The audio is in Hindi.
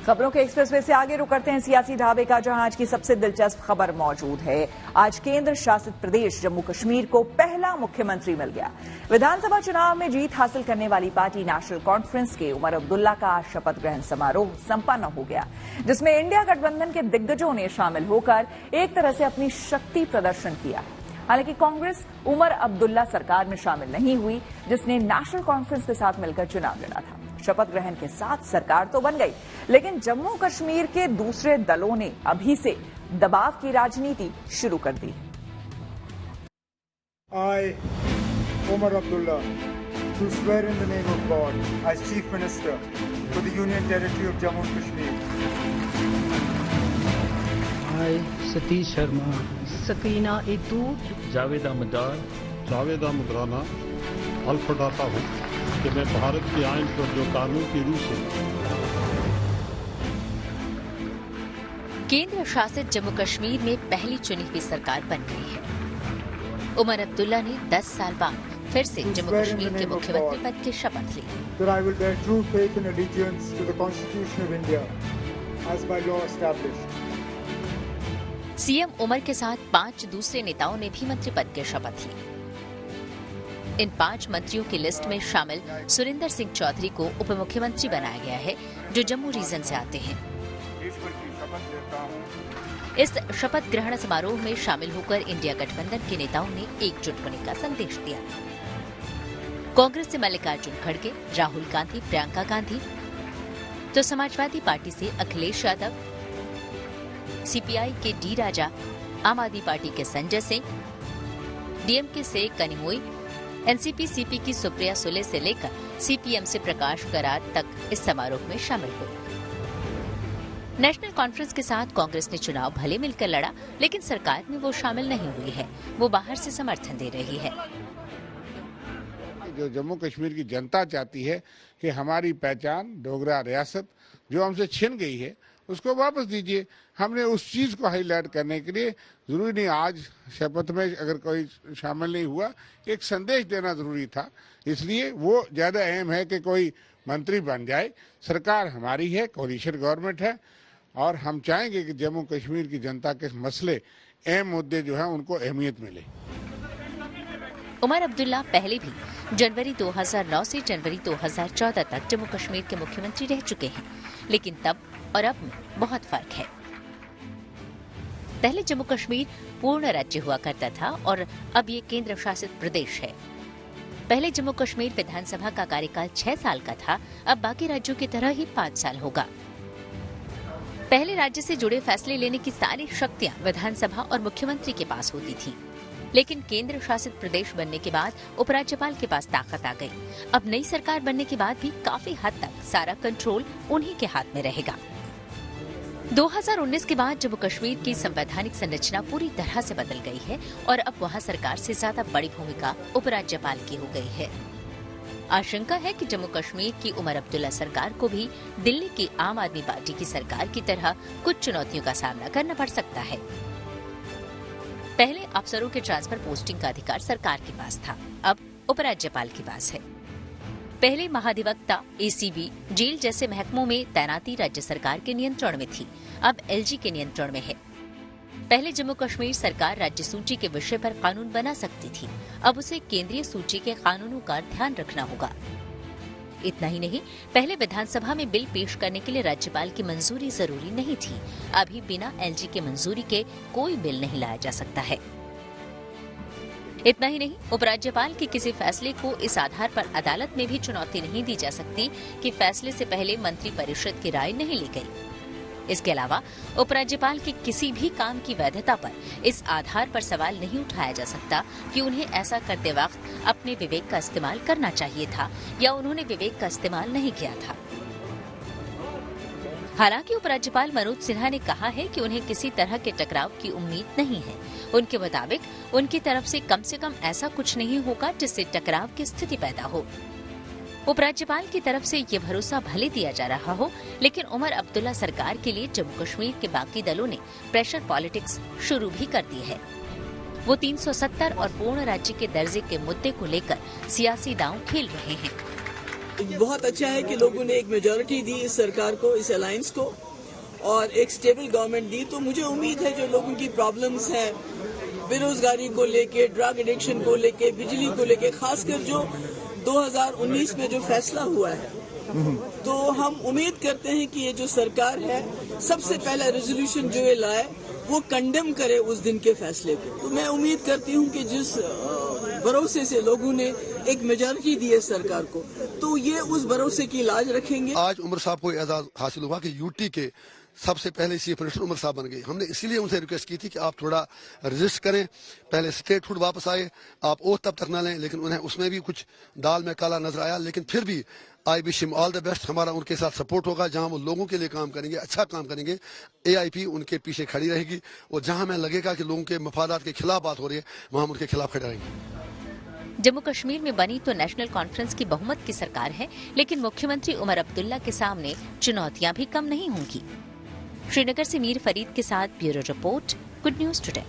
खबरों के एक्सप्रेसवे से आगे रुक करते हैं सियासी ढाबे का, जहां आज की सबसे दिलचस्प खबर मौजूद है। आज केंद्र शासित प्रदेश जम्मू कश्मीर को पहला मुख्यमंत्री मिल गया। विधानसभा चुनाव में जीत हासिल करने वाली पार्टी नेशनल कॉन्फ्रेंस के उमर अब्दुल्ला का शपथ ग्रहण समारोह संपन्न हो गया, जिसमें इंडिया गठबंधन के दिग्गजों ने शामिल होकर एक तरह से अपनी शक्ति प्रदर्शन किया। हालांकि कांग्रेस उमर अब्दुल्ला सरकार में शामिल नहीं हुई, जिसने नेशनल कॉन्फ्रेंस के साथ मिलकर चुनाव लड़ा था। शपथ ग्रहण के साथ सरकार तो बन गई, लेकिन जम्मू कश्मीर के दूसरे दलों ने अभी से दबाव की राजनीति शुरू कर दी। I, Umar Abdullah, do swear in the name of God as Chief Minister for the Union Territory of Jammu and Kashmir. I, Satish Sharma, Sakina Etude, Javed अहमदार, Javed अहमदाना हल्फ उठाता हूँ कि मैं भारत के आइन पर जो कानून की रूह से केंद्र शासित जम्मू कश्मीर में पहली चुनी हुई सरकार बन गई है। उमर अब्दुल्ला ने 10 साल बाद फिर से जम्मू कश्मीर के मुख्यमंत्री पद की शपथ ली। That I will bear true faith and allegiance to the Constitution of India as by law established. CM Omar के साथ 5 दूसरे नेताओं ने भी मंत्री पद की शपथ ली। इन 5 मंत्रियों की लिस्ट में शामिल सुरिंदर सिंह चौधरी को उप मुख्यमंत्री बनाया गया है, जो जम्मू रीजन से आते हैं। इस शपथ ग्रहण समारोह में शामिल होकर इंडिया गठबंधन के नेताओं ने एकजुट होने का संदेश दिया। कांग्रेस से मल्लिकार्जुन खड़गे, राहुल गांधी, प्रियंका गांधी, तो समाजवादी पार्टी से अखिलेश यादव, सीपीआई के डी राजा, आम आदमी पार्टी के संजय सिंह, डीएमके से कनिमोई, एनसीपी सीपी की सुप्रिया सुले से लेकर सीपीएम से प्रकाश करात तक इस समारोह में शामिल हुए। नेशनल कॉन्फ्रेंस के साथ कांग्रेस ने चुनाव भले मिलकर लड़ा, लेकिन सरकार में वो शामिल नहीं हुई है। वो बाहर से समर्थन दे रही है। जो जम्मू कश्मीर की जनता चाहती है कि हमारी पहचान डोगरा रियासत जो हमसे छिन गई है उसको वापस दीजिए। हमने उस चीज को हाईलाइट करने के लिए, जरूरी नहीं आज शपथ में अगर कोई शामिल नहीं हुआ, एक संदेश देना जरूरी था। इसलिए वो ज्यादा अहम है कि कोई मंत्री बन जाए। सरकार हमारी है, कोalition गवर्नमेंट है, और हम चाहेंगे कि जम्मू कश्मीर की जनता के मसले, अहम मुद्दे जो है उनको अहमियत मिले। उमर अब्दुल्ला पहले भी जनवरी 2009 से जनवरी 2014 तक जम्मू कश्मीर के मुख्यमंत्री रह चुके हैं, लेकिन तब और अब में बहुत फर्क है। पहले जम्मू कश्मीर पूर्ण राज्य हुआ करता था और अब ये केंद्र शासित प्रदेश है। पहले जम्मू कश्मीर विधानसभा का कार्यकाल 6 साल का था, अब बाकी राज्यों की तरह ही 5 साल होगा। पहले राज्य से जुड़े फैसले लेने की सारी शक्तियां विधानसभा और मुख्यमंत्री के पास होती थी, लेकिन केंद्र शासित प्रदेश बनने के बाद उपराज्यपाल के पास ताकत आ गई। अब नई सरकार बनने के बाद भी काफी हद तक सारा कंट्रोल उन्हीं के हाथ में रहेगा। 2019 के बाद जम्मू कश्मीर की संवैधानिक संरचना पूरी तरह से बदल गई है और अब वहां सरकार से ज्यादा बड़ी भूमिका उपराज्यपाल की हो गई है। आशंका है कि जम्मू कश्मीर की उमर अब्दुल्ला सरकार को भी दिल्ली की आम आदमी पार्टी की सरकार की तरह कुछ चुनौतियों का सामना करना पड़ सकता है। पहले अफसरों के ट्रांसफर पोस्टिंग का अधिकार सरकार के पास था, अब उपराज्यपाल के पास है। पहले महाधिवक्ता, एसीबी, जेल जैसे महकमों में तैनाती राज्य सरकार के नियंत्रण में थी, अब एलजी के नियंत्रण में है। पहले जम्मू कश्मीर सरकार राज्य सूची के विषय पर कानून बना सकती थी, अब उसे केंद्रीय सूची के कानूनों का ध्यान रखना होगा। इतना ही नहीं, पहले विधानसभा में बिल पेश करने के लिए राज्यपाल की मंजूरी जरूरी नहीं थी, अभी बिना एलजी के मंजूरी के कोई बिल नहीं लाया जा सकता है। इतना ही नहीं, उपराज्यपाल के किसी फैसले को इस आधार पर अदालत में भी चुनौती नहीं दी जा सकती कि फैसले से पहले मंत्री परिषद की राय नहीं ली गई। इसके अलावा उपराज्यपाल के किसी भी काम की वैधता पर इस आधार पर सवाल नहीं उठाया जा सकता कि उन्हें ऐसा करते वक्त अपने विवेक का इस्तेमाल करना चाहिए था या उन्होंने विवेक का इस्तेमाल नहीं किया था। हालांकि उपराज्यपाल मनोज सिन्हा ने कहा है कि उन्हें किसी तरह के टकराव की उम्मीद नहीं है। उनके मुताबिक उनकी तरफ से कम ऐसा कुछ नहीं होगा जिससे टकराव की स्थिति पैदा हो। उपराज्यपाल की तरफ से ये भरोसा भले दिया जा रहा हो, लेकिन उमर अब्दुल्ला सरकार के लिए जम्मू कश्मीर के बाकी दलों ने प्रेशर पॉलिटिक्स शुरू भी कर दी है। वो 370 और पूर्ण राज्य के दर्जे के मुद्दे को लेकर सियासी दांव खेल रहे हैं। बहुत अच्छा है कि लोगों ने एक मेजॉरिटी दी इस सरकार को, इस अलायंस को, और एक स्टेबल गवर्नमेंट दी। तो मुझे उम्मीद है जो लोगों की प्रॉब्लम्स हैं बेरोजगारी को लेके, ड्रग एडिक्शन को लेके, बिजली को लेके, खासकर जो 2019 में जो फैसला हुआ है, तो हम उम्मीद करते हैं कि ये जो सरकार है सबसे पहला रेजोल्यूशन जो ये लाए वो कंडेम करे उस दिन के फैसले को। तो मैं उम्मीद करती हूँ कि जिस भरोसे से लोगों ने एक मेजॉरिटी दी है सरकार को, तो ये उस भरोसे की लाज रखेंगे। आज उमर साहब को एजाज हासिल हुआ कि यूटी के सबसे पहले चीफ मिनिस्टर उमर साहब बन गए। हमने इसीलिए उनसे रिक्वेस्ट की थी कि आप थोड़ा रजिस्ट करें, पहले स्टेटहुड वापस आए, आप ओथ तब तक ना लें, लेकिन उन्हें उसमें भी कुछ दाल में काला नजर आया। लेकिन फिर भी I wish him all the best. हमारा उनके साथ सपोर्ट होगा, जहां वो लोगों के लिए काम करेंगे, अच्छा काम करेंगे। AIP उनके पीछे खड़ी रहेगी, और जहां हमें लगेगा कि लोगों के मफादात के खिलाफ बात हो रही है, वहां हम उनके खिलाफ खड़े रहेंगे। जम्मू कश्मीर में बनी तो नेशनल कॉन्फ्रेंस की बहुमत की सरकार है, लेकिन मुख्यमंत्री उमर अब्दुल्ला के सामने चुनौतियां भी कम नहीं होंगी। श्रीनगर से मीर फरीद के साथ bureau report, good news today.